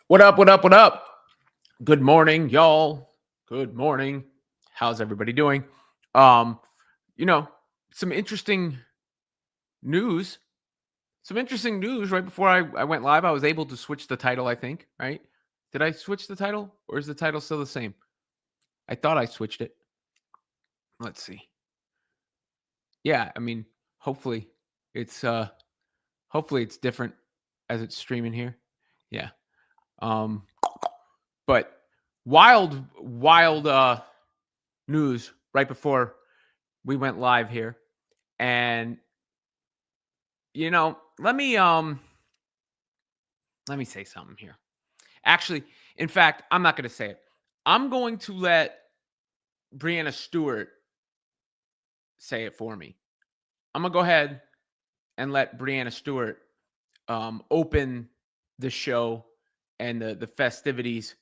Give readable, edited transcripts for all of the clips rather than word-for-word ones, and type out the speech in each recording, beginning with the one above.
What up? What up? What up? Good morning, y'all. Good morning. How's everybody doing? Um, you know, some interesting news. Some interesting news right before I went live. I was able to switch the title, I think, right? Did I switch the title or is the title still the same? I thought I switched it. Let's see. Yeah, I mean, hopefully it's hopefully it's different as it's streaming here. Yeah. Um, but wild news right before we went live here. And let me say something here. Actually, in fact, I'm not going to say it. I'm going to let Brianna Stewart say it for me. I'm going to go ahead and let Brianna Stewart open the show and the festivities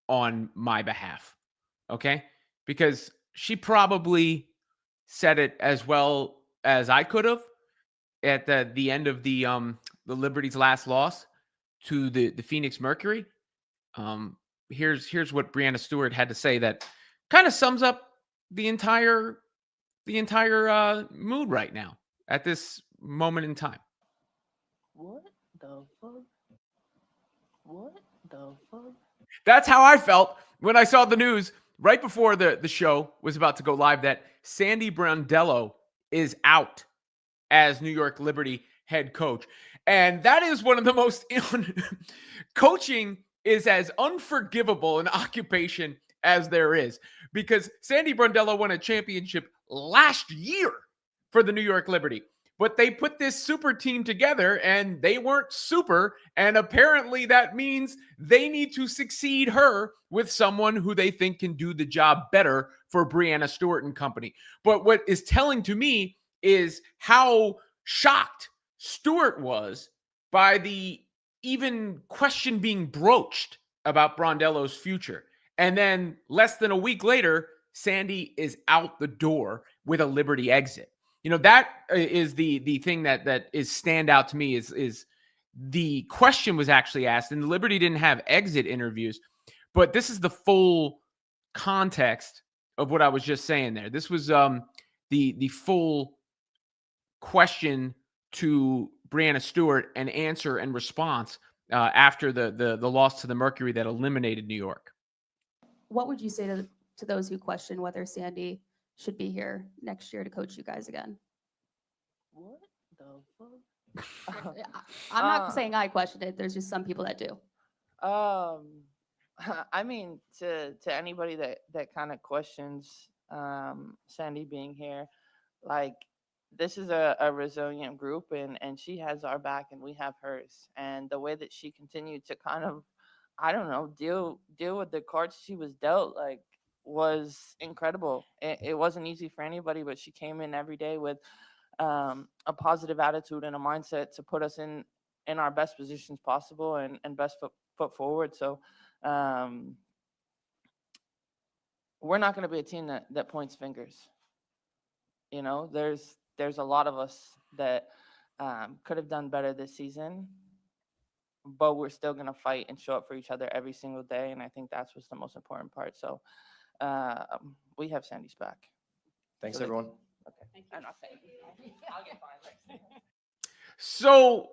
on my behalf. Okay? Because she probably said it as well as I could have at the end of the Liberty's last loss to the Phoenix Mercury. Here's what Brianna Stewart had to say that kind of sums up the entire mood right now at this moment in time. What the fuck? What the fuck? That's how I felt when I saw the news right before the show was about to go live that Sandy Brondello is out as New York Liberty head coach. And that is one of the most coaching is as unforgivable an occupation as there is, because Sandy Brondello won a championship last year for the New York Liberty. But they put this super team together and they weren't super. And apparently that means they need to succeed her with someone who they think can do the job better for Brianna Stewart and company. But what is telling to me is how shocked Stewart was by the even question being broached about Brondello's future. And then less than a week later, Sandy is out the door with a Liberty exit. That is the thing that is stand out to me is the question was actually asked, and the Liberty didn't have exit interviews, but this is the full context of what I was just saying there. This was the full question to Brianna Stewart and answer and response after the loss to the Mercury that eliminated New York. What would you say to those who question whether Sandy should be here next year to coach you guys again? What the fuck? I'm not saying I question it. There's just some people that do. I mean, to anybody that kind of questions Sandy being here, like, this is a resilient group, and she has our back and we have hers. And the way that she continued to kind of, I don't know, deal with the cards she was dealt, like, was incredible. It wasn't easy for anybody, but she came in every day with a positive attitude and a mindset to put us in our best positions possible and best foot forward. So we're not going to be a team that points fingers. There's a lot of us that could have done better this season, but we're still going to fight and show up for each other every single day. And I think that's what's the most important part. So we have Sandy's back. Thanks, everyone. Okay. I'm not saying I'll get fined. So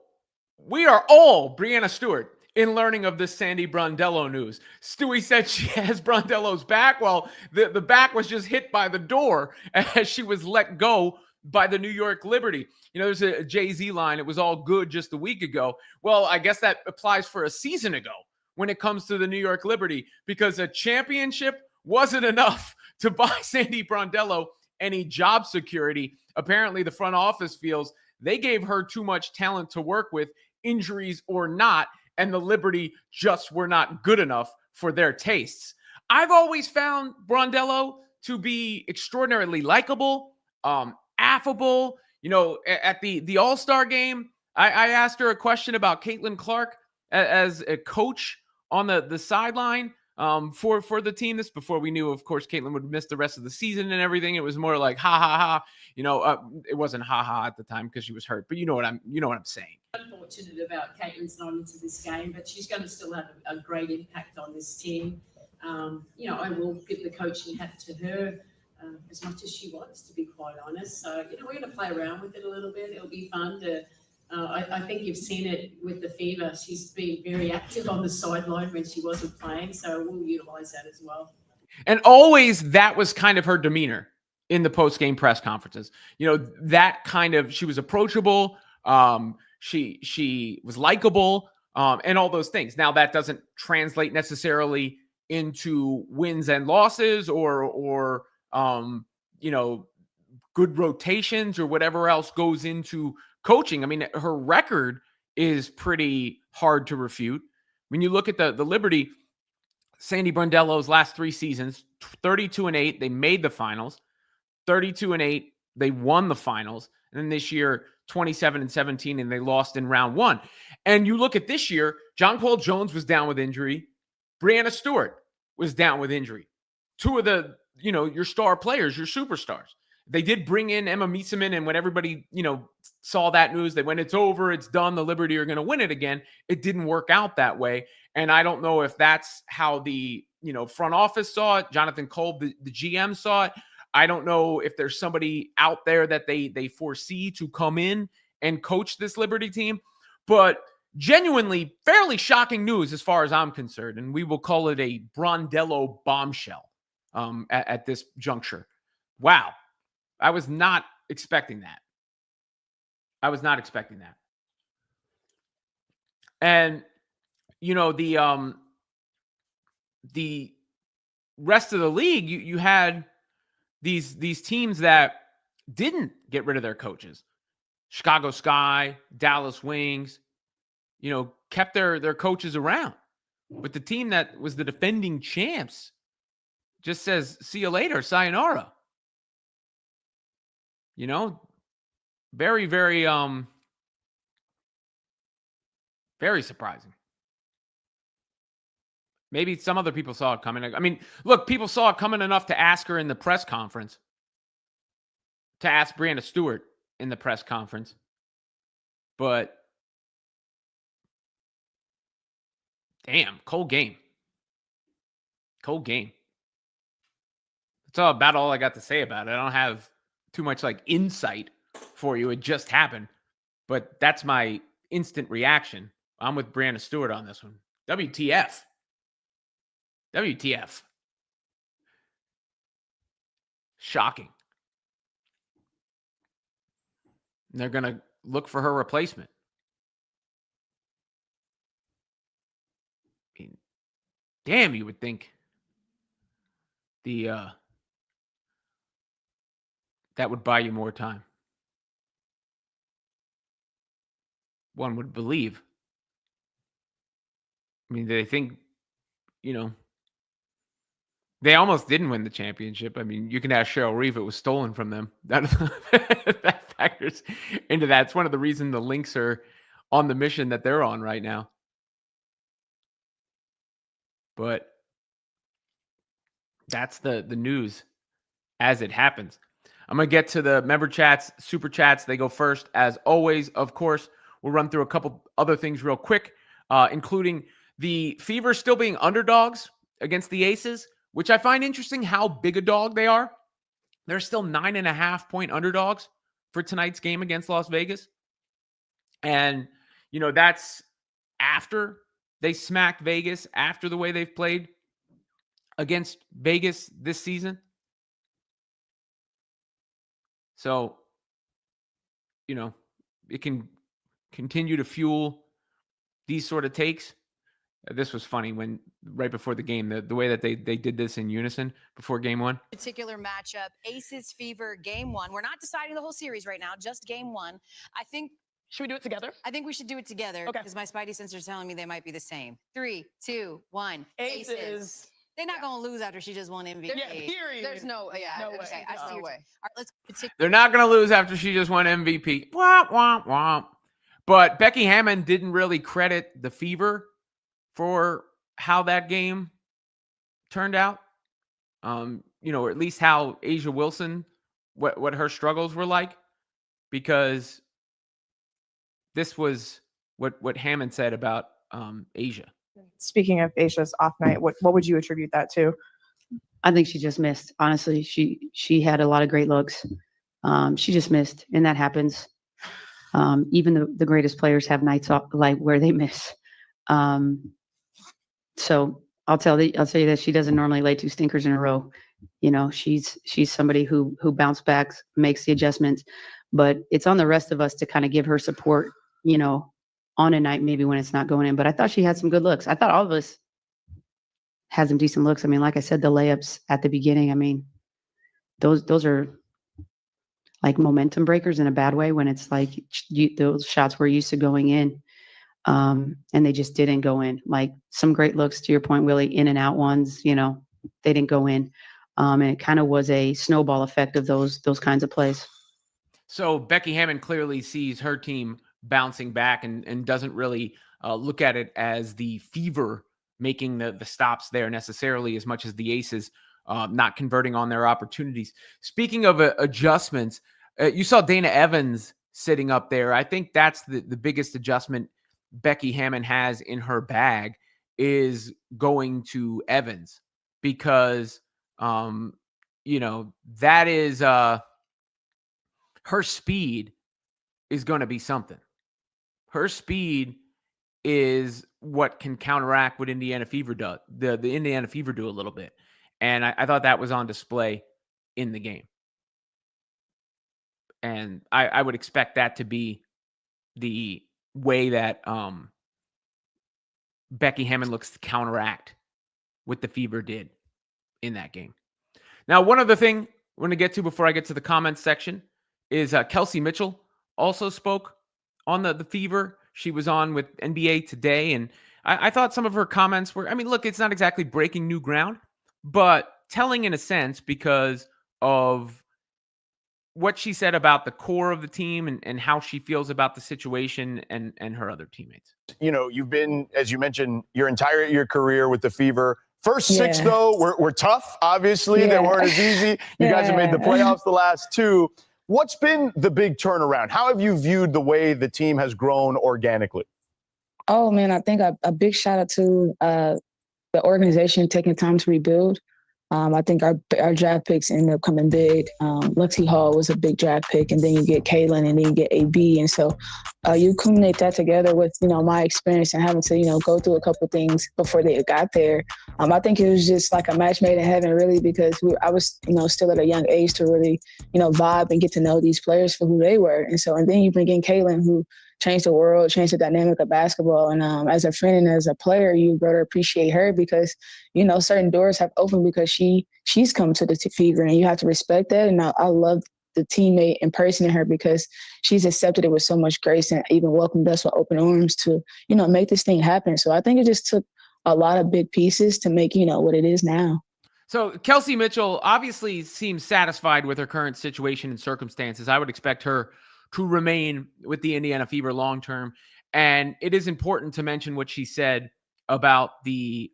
we are all Brianna Stewart in learning of this Sandy Brondello news. Stewie said she has Brondello's back. Well, the back was just hit by the door as she was let go by the New York Liberty. There's a Jay-Z line. It was all good just a week ago. Well, I guess that applies for a season ago when it comes to the New York Liberty, because a championship wasn't enough to buy Sandy Brondello any job security. Apparently, the front office feels they gave her too much talent to work with, injuries or not, and the Liberty just were not good enough for their tastes. I've always found Brondello to be extraordinarily likable, affable. At the All-Star game, I asked her a question about Caitlin Clark as a coach on the sideline. for the team. This before we knew, of course, Caitlin would miss the rest of the season and everything. It was more like ha ha ha. It wasn't ha ha at the time because she was hurt, but you know what I'm saying. Unfortunate about Caitlin's not into this game, but she's going to still have a great impact on this team. I will give the coaching hat to her as much as she wants, to be quite honest. So, we're going to play around with it a little bit. It'll be fun to. I think you've seen it with the Fever. She's been very active on the sideline when she wasn't playing, so we'll utilise that as well. And always that was kind of her demeanor in the post-game press conferences. That kind of, she was approachable. She was likable, and all those things. Now that doesn't translate necessarily into wins and losses or good rotations or whatever else goes into coaching. I mean, her record is pretty hard to refute. When you look at the Liberty, Sandy Brondello's last 3 seasons, 32-8, they made the finals. 32-8, they won the finals. And then this year, 27-17, and they lost in round 1. And you look at this year, John Paul Jones was down with injury. Brianna Stewart was down with injury. 2 of the, your star players, your superstars. They did bring in Emma Miesemann, and when everybody, saw that news, they went, it's over, it's done, the Liberty are going to win it again. It didn't work out that way. And I don't know if that's how the, front office saw it. Jonathan Kolb, the GM, saw it. I don't know if there's somebody out there that they foresee to come in and coach this Liberty team. But genuinely, fairly shocking news as far as I'm concerned. And we will call it a Brondello bombshell at this juncture. Wow. I was not expecting that. And, the rest of the league, you had these teams that didn't get rid of their coaches. Chicago Sky, Dallas Wings, kept their coaches around. But the team that was the defending champs just says, see you later, sayonara. Very, very, very surprising. Maybe some other people saw it coming. I mean, look, people saw it coming enough to ask her in the press conference, to ask Brianna Stewart in the press conference. But, damn, cold game. That's about all I got to say about it. I don't have too much insight for you. It just happened. But that's my instant reaction. I'm with Brianna Stewart on this one. WTF. Shocking. And they're going to look for her replacement. I mean, damn, you would think that would buy you more time. One would believe. I mean, they think, they almost didn't win the championship. I mean, you can ask Cheryl Reeve, it was stolen from them. That factors into that. It's one of the reasons the Lynx are on the mission that they're on right now. But that's the news as it happens. I'm going to get to the member chats, super chats. They go first, as always. Of course, we'll run through a couple other things real quick, including the Fever still being underdogs against the Aces, which I find interesting how big a dog they are. They're still 9.5-point underdogs for tonight's game against Las Vegas. And, that's after they smacked Vegas, after the way they've played against Vegas this season. So, it can continue to fuel these sort of takes. This was funny when right before the game, the way that they did this in unison before game 1. Particular matchup, Aces Fever game 1. We're not deciding the whole series right now, just game 1. I think. Should we do it together? I think we should do it together because my spidey sense is telling me they might be the same. 3, 2, 1. Aces. They're not going to lose after she just won MVP. Yeah, period. There's no, No way. okay, I see. No All way. right, let's They're not going to lose after she just won MVP. Womp, womp, womp. But Becky Hammond didn't really credit the Fever for how that game turned out. Or at least how Asia Wilson, what her struggles were like, because this was what Hammond said about Asia. Speaking of Asia's off night, what would you attribute that to? I think she just missed. Honestly, she had a lot of great looks. She just missed, and that happens. Even the greatest players have nights off, like where they miss. So I'll tell you that she doesn't normally lay 2 stinkers in a row. She's somebody who bounced back, makes the adjustments, but it's on the rest of us to kind of give her support, on a night maybe when it's not going in. But I thought she had some good looks. I thought all of us had some decent looks. I mean, like I said, the layups at the beginning, I mean, those are like momentum breakers in a bad way, when it's like those shots were used to going in, and they just didn't go in. Like some great looks, to your point, Willie, in and out ones, they didn't go in. And it kind of was a snowball effect of those kinds of plays. So Becky Hammond clearly sees her team bouncing back and doesn't really look at it as the Fever making the stops there necessarily, as much as the Aces not converting on their opportunities. Speaking of adjustments, you saw Dana Evans sitting up there. I think that's the biggest adjustment Becky Hammond has in her bag, is going to Evans, because that is her speed is going to be something. Her speed is what can counteract what Indiana Fever does. The Indiana Fever do a little bit. And I thought that was on display in the game. And I would expect that to be the way that Becky Hammond looks to counteract what the Fever did in that game. Now, one other thing we're going to get to before I get to the comments section is Kelsey Mitchell also spoke on the Fever. She was on with NBA Today, and I thought some of her comments were, look, it's not exactly breaking new ground, but telling in a sense, because of what she said about the core of the team and how she feels about the situation and her other teammates. You've been, as you mentioned, your career with the Fever. First 6, though, were tough, obviously. They weren't as easy. You guys have made the playoffs the last 2. What's been the big turnaround? How have you viewed the way the team has grown organically? Oh, man, I think a big shout out to the organization taking time to rebuild. I think our draft picks ended up coming big. Lexi Hall was a big draft pick, and then you get Kaylin, and then you get AB. And so you culminate that together with, my experience and having to, go through a couple things before they got there. I think it was just like a match made in heaven, really, because I was, still at a young age to really, vibe and get to know these players for who they were. And then you bring in Kaylin, who changed the world, changed the dynamic of basketball. And as a friend and as a player, you better appreciate her because, certain doors have opened because she's come to the Fever, and you have to respect that. And I love the teammate and person in her because she's accepted it with so much grace and even welcomed us with open arms to, make this thing happen. So I think it just took a lot of big pieces to make, what it is now. So Kelsey Mitchell obviously seems satisfied with her current situation and circumstances. I would expect her to remain with the Indiana Fever long term. And it is important to mention what she said about the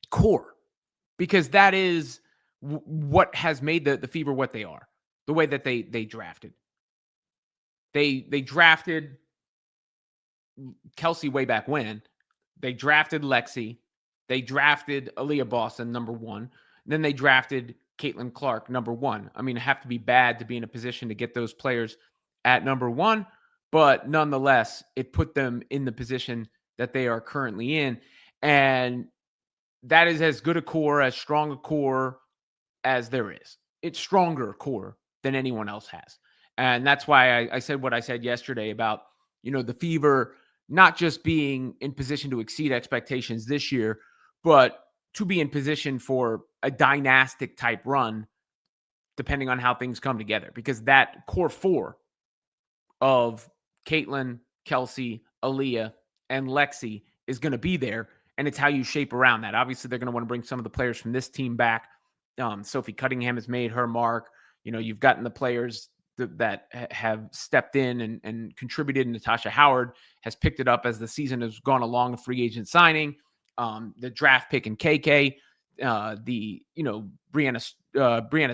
core, because that is what has made the Fever what they are, the way that they drafted. They drafted Kelsey way back when. They drafted Lexi. They drafted Aaliyah Boston, number 1. Then they drafted Caitlin Clark, number 1. Have to be bad to be in a position to get those players at number 1, but nonetheless, it put them in the position that they are currently in. And that is as good a core, as strong a core as there is. It's stronger core than anyone else has. And that's why I said what I said yesterday about, the Fever not just being in position to exceed expectations this year, but to be in position for a dynastic type run, depending on how things come together. Because that core 4 of Caitlin, Kelsey, Aaliyah, and Lexi is going to be there. And it's how you shape around that. Obviously, they're going to want to bring some of the players from this team back. Sophie Cunningham has made her mark. You've gotten the players that have stepped in and contributed. Natasha Howard has picked it up as the season has gone along. The free agent signing, the draft pick in KK, Brianna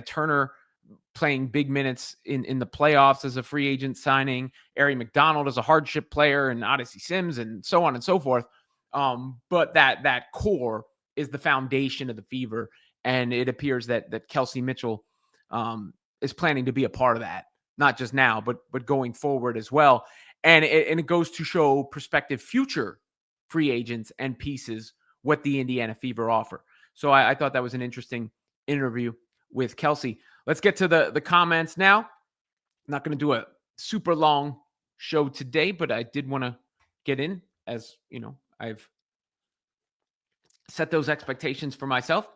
Turner playing big minutes in the playoffs as a free agent signing, Ari McDonald as a hardship player, and Odyssey Sims, and so on and so forth. But that core is the foundation of the Fever, and it appears that Kelsey Mitchell is planning to be a part of that, not just now, but going forward as well. And it goes to show prospective future free agents and pieces what the Indiana Fever offer. So I thought that was an interesting interview with Kelsey. Let's get to the comments now. I'm not going to do a super long show today, but I did want to get in, as I've set those expectations for myself.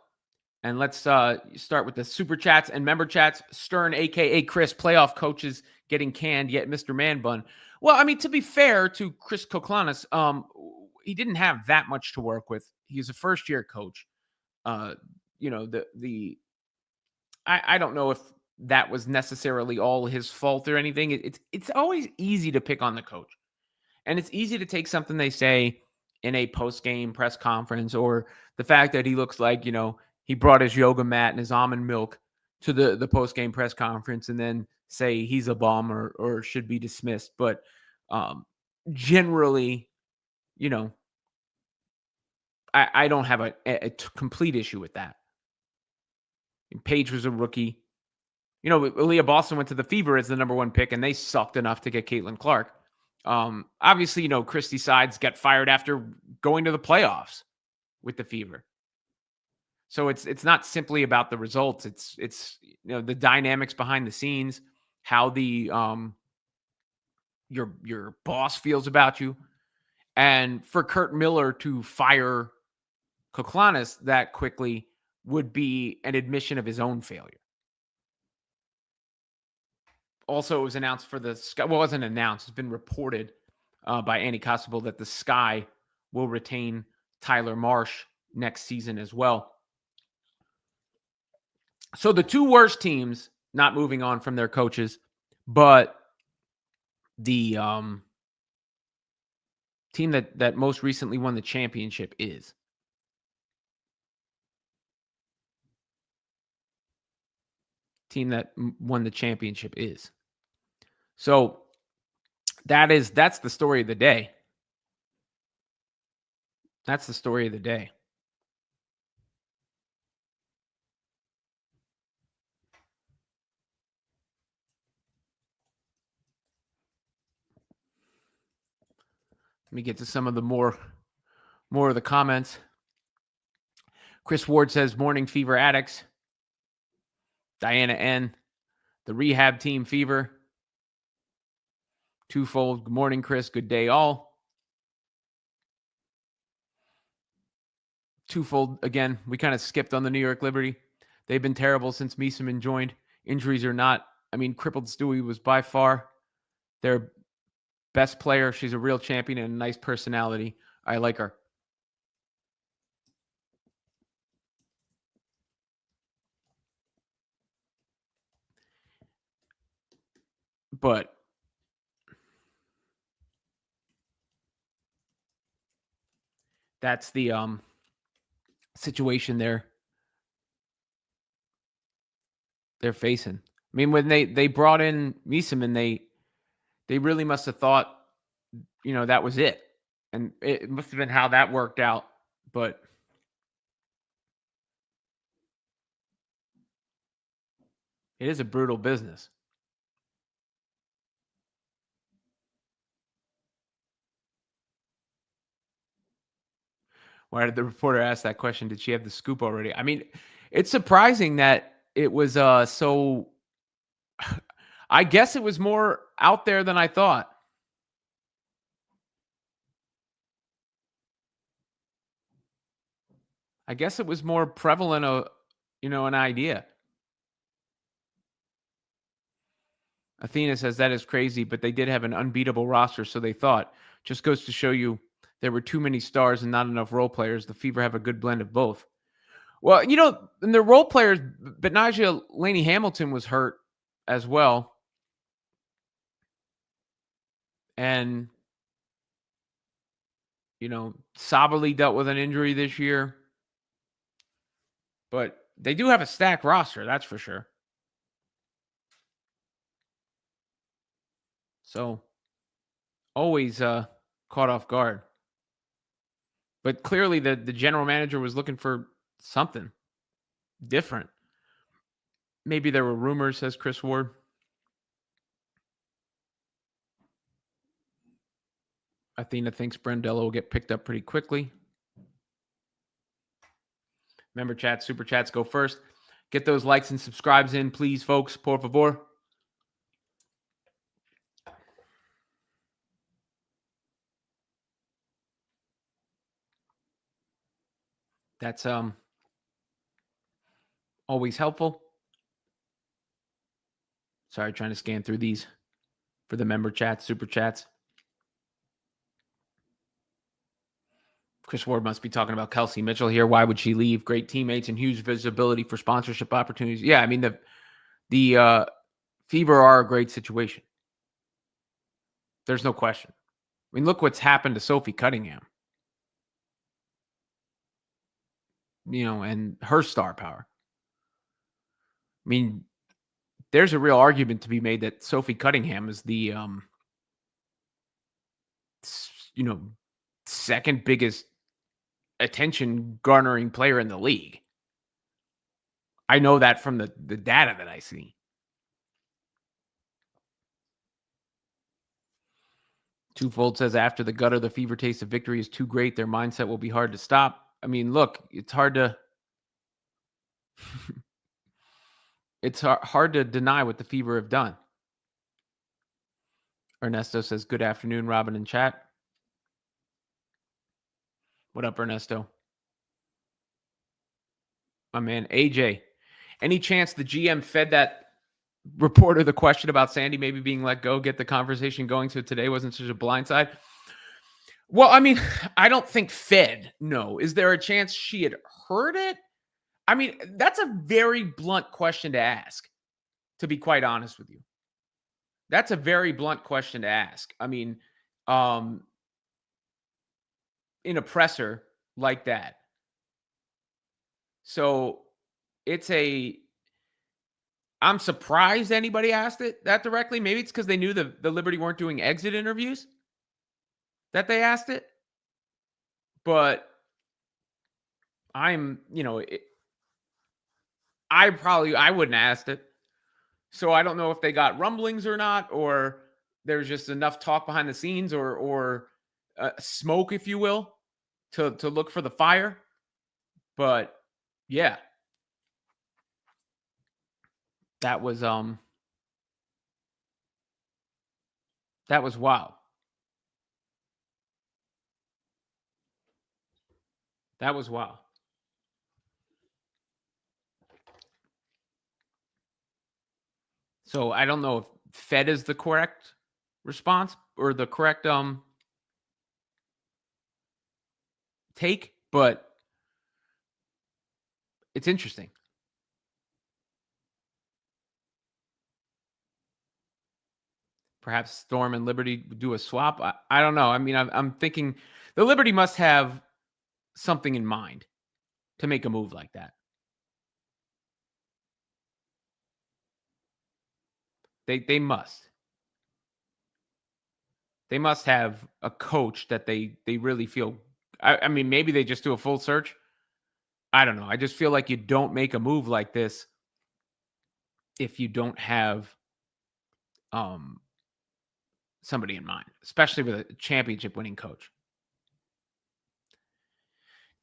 And let's start with the super chats and member chats. Stern, a.k.a. Chris, playoff coaches getting canned, yet Mr. Man Bun. Well, I mean, to be fair to Chris Koklanis, he didn't have that much to work with. He's a first-year coach. I don't know if that was necessarily all his fault or anything. It's always easy to pick on the coach. And it's easy to take something they say in a post-game press conference, or the fact that he looks like, he brought his yoga mat and his almond milk to the post-game press conference, and then say he's a bum or should be dismissed. But generally, I don't have a complete issue with that. Page was a rookie. Leah Boston went to the Fever as the number 1 pick, and they sucked enough to get Caitlin Clark. Obviously, Christy Sides got fired after going to the playoffs with the Fever. So it's not simply about the results. It's the dynamics behind the scenes, how the your boss feels about you. And for Kurt Miller to fire Koklanis that quickly would be an admission of his own failure. Also, it was announced for the Sky. Well, it wasn't announced. It's been reported by Andy Costable that the Sky will retain Tyler Marsh next season as well. So the two worst teams not moving on from their coaches, but the team that most recently won the championship is. Team that won the championship is. So that's the story of the day. That's the story of the day. Let me get to some of the more of the comments. Chris Ward says, morning Fever addicts. Diana N, the rehab team Fever. Twofold, good morning, Chris. Good day, all. Twofold, again, we kind of skipped on the New York Liberty. They've been terrible since Mieseman joined. Injuries or not. I mean, crippled Stewie was by far their best player. She's a real champion and a nice personality. I like her. But that's the situation they're facing. I mean, when they brought in Mieseman, they really must have thought, that was it. And it must have been how that worked out. But it is a brutal business. Why did the reporter ask that question? Did she have the scoop already? I mean, it's surprising that it was so... I guess it was more out there than I thought. I guess it was more prevalent, an idea. Athena says that is crazy, but they did have an unbeatable roster, so they thought. Just goes to show you there were too many stars and not enough role players. The Fever have a good blend of both. Well, and the role players, but Naja Laney Hamilton was hurt as well. And, Sabali dealt with an injury this year. But they do have a stacked roster, that's for sure. So, always caught off guard. But clearly the general manager was looking for something different. Maybe there were rumors, says Chris Ward. Athena thinks Brondello will get picked up pretty quickly. Member chats, super chats go first. Get those likes and subscribes in, please, folks. Por favor. That's always helpful. Sorry, trying to scan through these for the member chats, super chats. Chris Ward must be talking about Kelsey Mitchell here. Why would she leave? Great teammates and huge visibility for sponsorship opportunities. Yeah, I mean, the Fever are a great situation. There's no question. I mean, look what's happened to Sophie Cunningham. And her star power. I mean, there's a real argument to be made that Sophie Cunningham is the, second biggest attention garnering player in the league. I know that from the data that I see. Twofold says after the gutter, the Fever taste of victory is too great. Their mindset will be hard to stop. I mean, look, it's hard to it's hard to deny what the Fever have done. Ernesto says, good afternoon, Robin in chat. What up, Ernesto? My man, AJ. Any chance the GM fed that reporter the question about Sandy maybe being let go, get the conversation going so today wasn't such a blindside? Well, I mean, I don't think fed, no. Is there a chance she had heard it? I mean, that's a very blunt question to ask, to be quite honest with you. That's a very blunt question to ask. I mean, in a presser like that. So I'm surprised anybody asked it that directly. Maybe it's because they knew the Liberty weren't doing exit interviews that they asked it. But I wouldn't have asked it. So I don't know if they got rumblings or not, or there's just enough talk behind the scenes or smoke, if you will, to look for the fire. But yeah, that was wild. That was wild. So I don't know if fed is the correct response or the correct take, but it's interesting. Perhaps Storm and Liberty do a swap. I don't know. I mean, I'm thinking the Liberty must have something in mind to make a move like that. They must. They must have a coach that they really feel. I mean, maybe they just do a full search. I don't know. I just feel like you don't make a move like this if you don't have somebody in mind, especially with a championship winning coach.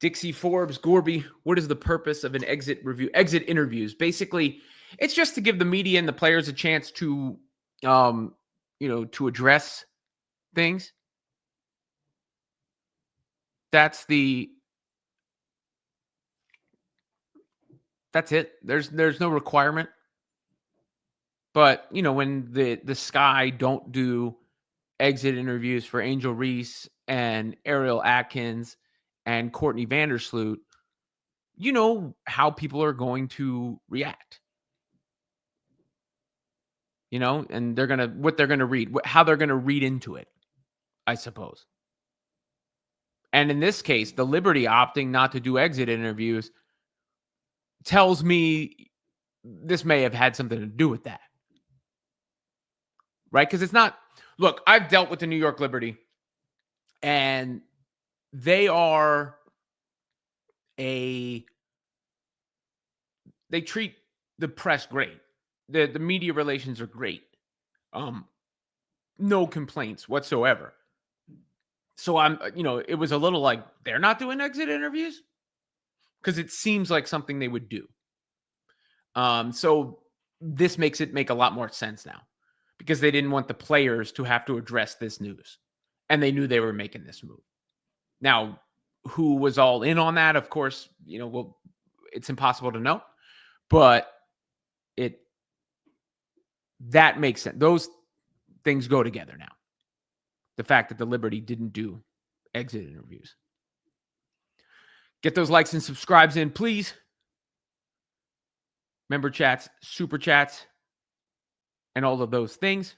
Dixie Forbes, Gorby, what is the purpose of an exit interviews? Basically, it's just to give the media and the players a chance to, to address things. That's it. There's no requirement. But, when the Sky don't do exit interviews for Angel Reese and Ariel Atkins and Courtney Vandersloot, you know how people are going to react. And what they're going to read, how they're going to read into it. I suppose. And in this case, the Liberty opting not to do exit interviews tells me this may have had something to do with that. Right? Because it's not, look, I've dealt with the New York Liberty, and they treat the press great. The media relations are great. No complaints whatsoever. So it was a little like, they're not doing exit interviews? Because it seems like something they would do. So this makes it make a lot more sense now, because they didn't want the players to have to address this news, and they knew they were making this move. Now, who was all in on that? Of course, it's impossible to know, but that makes sense. Those things go together now. The fact that the Liberty didn't do exit interviews. Get those likes and subscribes in, please. Member chats, super chats, and all of those things.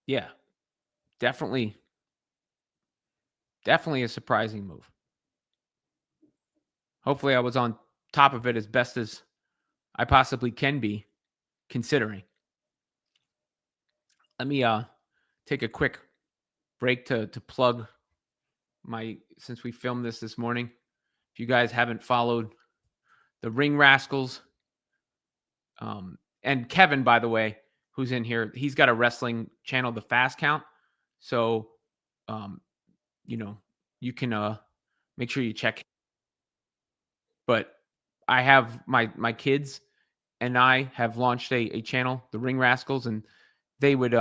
Yeah, definitely a surprising move. Hopefully I was on top of it as best as I possibly can be, considering. Let me take a quick break to plug since we filmed this morning. If you guys haven't followed the Ring Rascals, and Kevin, by the way, who's in here, he's got a wrestling channel, The Fast Count. So, you can make sure you check. But I have my kids and I have launched a channel, the Ring Rascals, and they would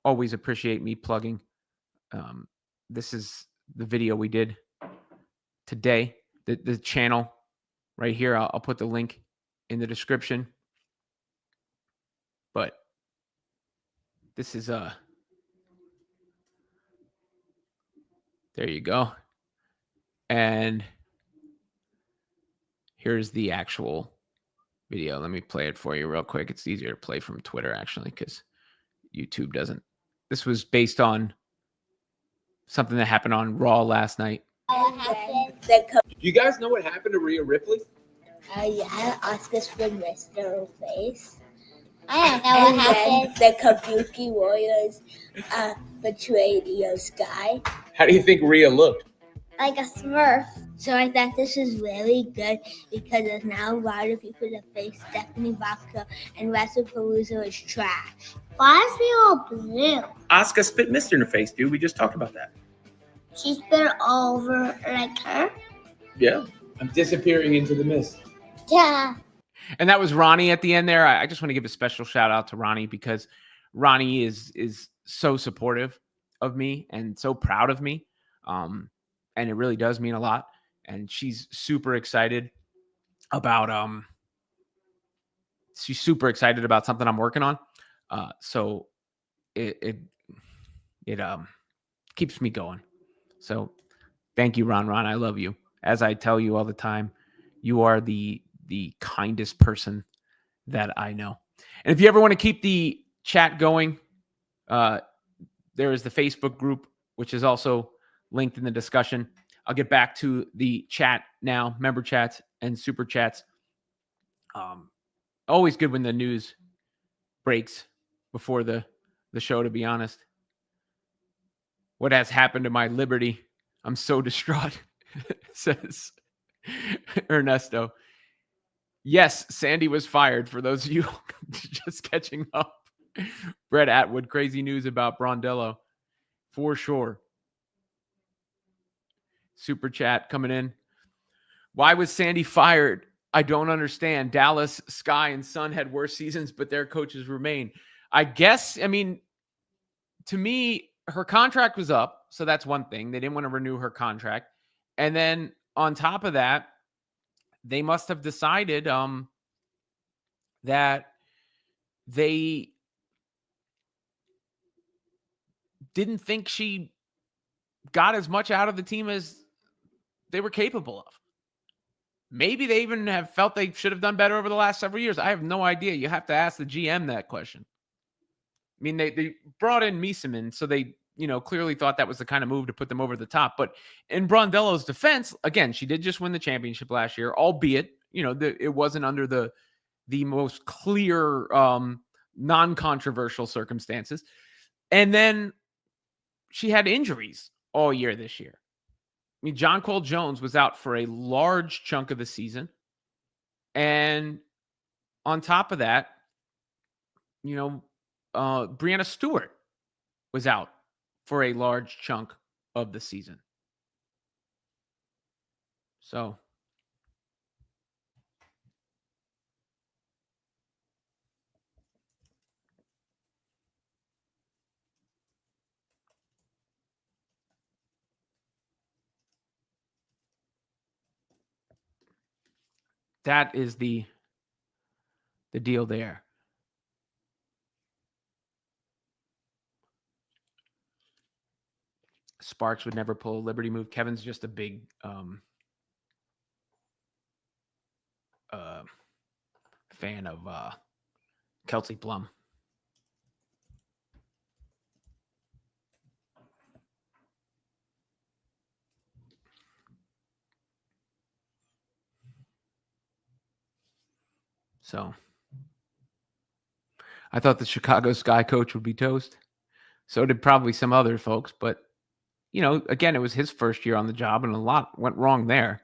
always appreciate me plugging. This is the video we did today. The channel right here. I'll put the link in the description. But this is there you go. And here's the actual video. Let me play it for you real quick. It's easier to play from Twitter, actually, because YouTube doesn't. This was based on something that happened on Raw last night. You guys know what happened to Rhea Ripley? Yeah, Oscar's been resting her face. I don't know what happened. The Kabuki Warriors betrayed Io Sky. How do you think Rhea looked? Like a Smurf. So I thought this is really good because there's now a lot of people that face Stephanie Baka, and WrestlePalooza is trash. Why is she all blue? Asuka spit mist in her face, dude. We just talked about that. She spit all over like her? Yeah. I'm disappearing into the mist. Yeah. And that was Ronnie at the end there. I just want to give a special shout out to Ronnie, because Ronnie is so supportive of me and so proud of me. And it really does mean a lot. And she's super excited about something I'm working on. So it keeps me going. So thank you, Ron. I love you. As I tell you all the time, you are the kindest person that I know. And if you ever want to keep the chat going, there is the Facebook group, which is also linked in the discussion. I'll get back to the chat now, member chats and super chats. Always good when the news breaks before the show, to be honest. What has happened to my Liberty? I'm so distraught, says Ernesto. Yes, Sandy was fired, for those of you just catching up. Brett Atwood, crazy news about Brondello, for sure. Super chat coming in. Why was Sandy fired? I don't understand. Dallas, Sky, and Sun had worse seasons, but their coaches remain. I guess, to me, her contract was up, so that's one thing. They didn't want to renew her contract. And then on top of that, they must have decided that they didn't think she got as much out of the team as they were capable of. Maybe they even have felt they should have done better over the last several years. I have no idea. You have to ask the GM that question. mean, they brought in Miesemann, so they, clearly thought that was the kind of move to put them over the top. But in Brondello's defense, again, she did just win the championship last year, albeit, it wasn't under the most clear, non-controversial circumstances. And then she had injuries all year this year. I mean, John Cole Jones was out for a large chunk of the season. And on top of that, Brianna Stewart was out for a large chunk of the season. So that is the deal there. Sparks would never pull a Liberty move. Kevin's just a big fan of Kelsey Plum. So I thought the Chicago Sky coach would be toast. So did probably some other folks. But, again, it was his first year on the job, and a lot went wrong there.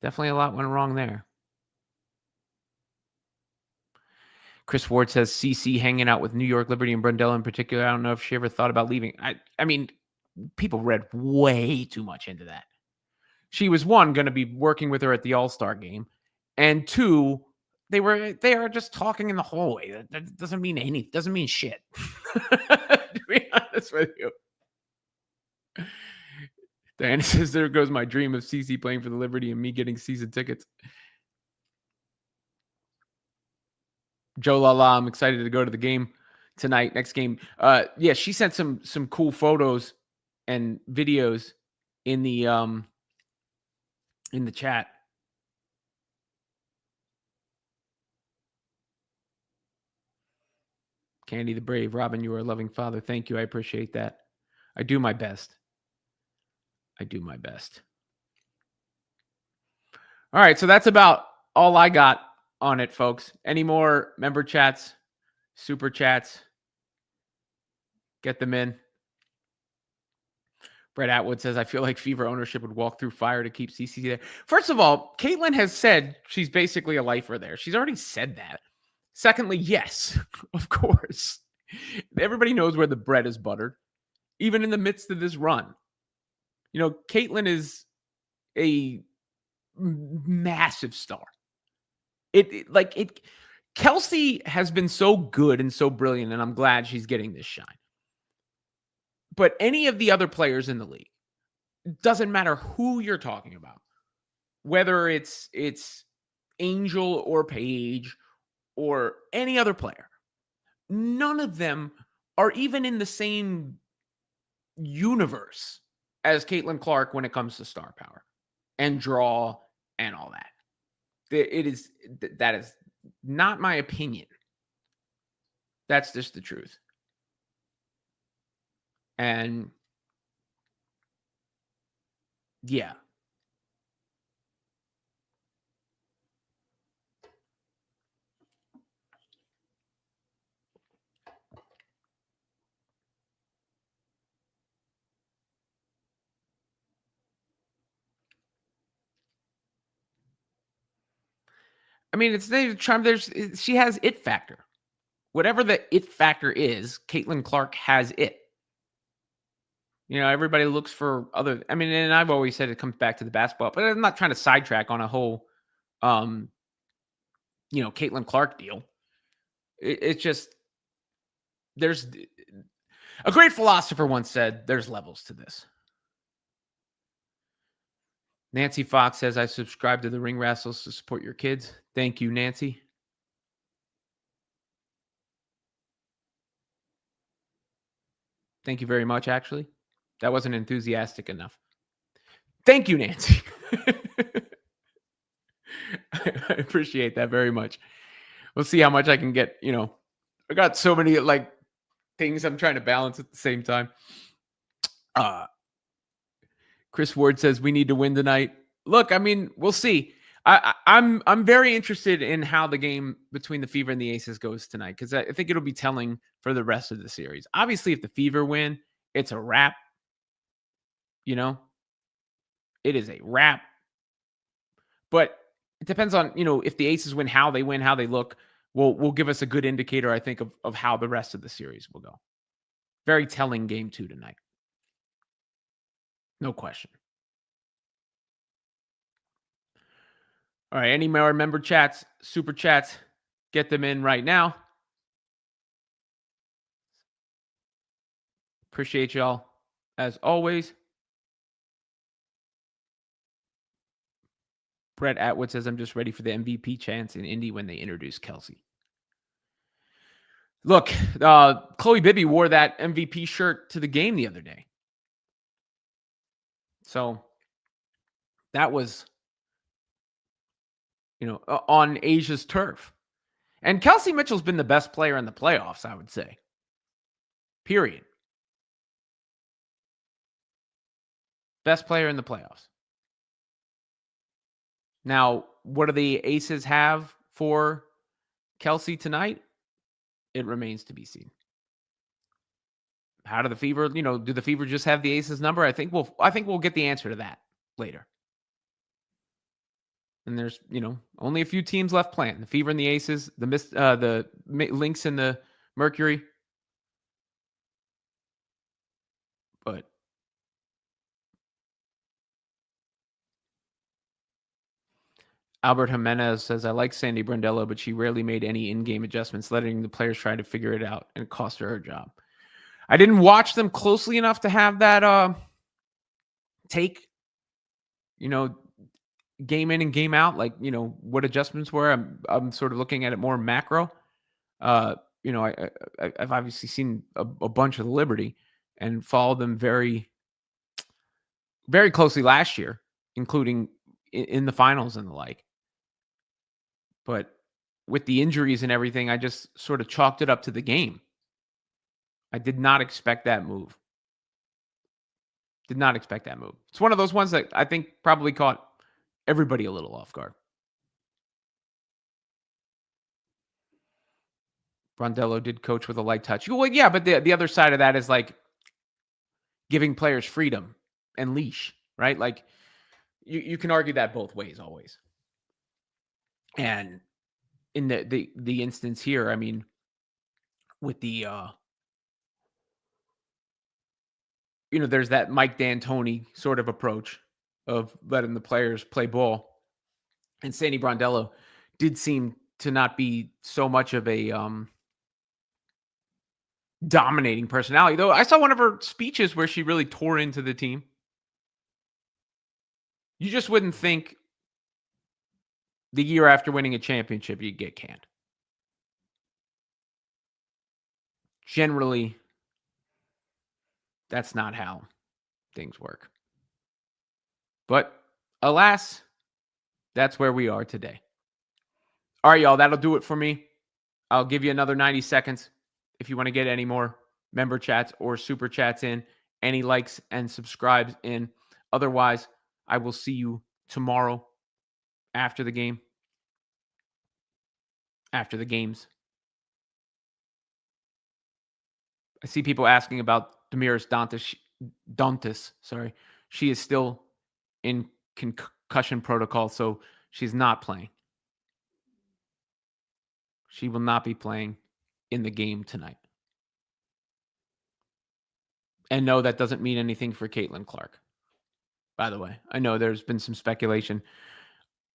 Definitely a lot went wrong there. Chris Ward says CC hanging out with New York Liberty and Brondello in particular. I don't know if she ever thought about leaving. I mean, people read way too much into that. She was, one, going to be working with her at the All-Star game, and two, they are just talking in the hallway. That doesn't mean anything. Doesn't mean shit. To be honest with you. Diana says, there goes my dream of CC playing for the Liberty and me getting season tickets. Joe Lala, I'm excited to go to the game tonight. Next game. Yeah, she sent some cool photos and videos in the chat. Candy the Brave. Robin, you are a loving father. Thank you. I appreciate that. I do my best. All right, so that's about all I got on it, folks. Any more member chats, super chats? Get them in. Brett Atwood says, I feel like Fever ownership would walk through fire to keep CC there. First of all, Caitlin has said she's basically a lifer there. She's already said that. Secondly, yes, of course. Everybody knows where the bread is buttered, even in the midst of this run. Caitlin is a massive star. Kelsey has been so good and so brilliant, and I'm glad she's getting this shine. But any of the other players in the league, doesn't matter who you're talking about, whether it's Angel or Paige or any other player, none of them are even in the same universe as Caitlin Clark when it comes to star power and draw and all that. That is not my opinion. That's just the truth. And yeah. I mean, it's the charm. She has it factor. Whatever the it factor is, Caitlin Clark has it. Everybody looks for other. I mean, and I've always said it comes back to the basketball, but I'm not trying to sidetrack on a whole, Caitlin Clark deal. It's just there's a great philosopher once said there's levels to this. Nancy Fox says, I subscribe to the Ring Rascals to support your kids. Thank you, Nancy. Thank you very much, actually. That wasn't enthusiastic enough. Thank you, Nancy. I appreciate that very much. We'll see how much I can get. I got so many things I'm trying to balance at the same time. Chris Ward says we need to win tonight. Look, I mean, we'll see. I'm very interested in how the game between the Fever and the Aces goes tonight, because I think it'll be telling for the rest of the series. Obviously, if the Fever win, it's a wrap. It is a wrap. But it depends on, if the Aces win, how they look, will give us a good indicator, I think, of how the rest of the series will go. Very telling game 2 tonight. No question. All right, any more member chats, super chats, get them in right now. Appreciate y'all as always. Brett Atwood says, I'm just ready for the MVP chance in Indy when they introduce Kelsey. Look, Chloe Bibby wore that MVP shirt to the game the other day. So that was, on Asia's turf. And Kelsey Mitchell's been the best player in the playoffs, I would say. Period. Best player in the playoffs. Now, what do the Aces have for Kelsey tonight? It remains to be seen. How do the Fever, do the Fever just have the Aces number? I think we'll get the answer to that later. And there's, only a few teams left playing. The Fever and the Aces, the Lynx and the Mercury. But Albert Jimenez says, I like Sandy Brondello, but she rarely made any in-game adjustments, letting the players try to figure it out, and it cost her job. I didn't watch them closely enough to have that take, game in and game out, like, what adjustments were. I'm sort of looking at it more macro. I've obviously seen a bunch of the Liberty and followed them very, very closely last year, including in the finals and the like. But with the injuries and everything, I just sort of chalked it up to the game. I did not expect that move. Did not expect that move. It's one of those ones that I think probably caught everybody a little off guard. Brondello did coach with a light touch. Well, yeah, but the other side of that is like giving players freedom and leash, right? Like you can argue that both ways always. And in the instance here, I mean, with the there's that Mike D'Antoni sort of approach of letting the players play ball. And Sandy Brondello did seem to not be so much of a dominating personality, though I saw one of her speeches where she really tore into the team. You just wouldn't think the year after winning a championship you'd get canned. Generally, that's not how things work. But alas, that's where we are today. All right, y'all, that'll do it for me. I'll give you another 90 seconds if you want to get any more member chats or super chats in, any likes and subscribes in. Otherwise, I will see you tomorrow after the game. After the games. I see people asking about Damiris Dantas. Sorry. She is still in concussion protocol, so she's not playing. She will not be playing in the game tonight. And no, that doesn't mean anything for Caitlin Clark. By the way, I know there's been some speculation.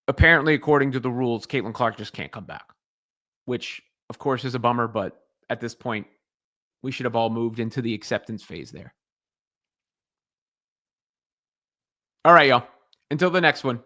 Apparently, according to the rules, Caitlin Clark just can't come back, which, of course, is a bummer. But at this point, we should have all moved into the acceptance phase there. All right, y'all. Until the next one.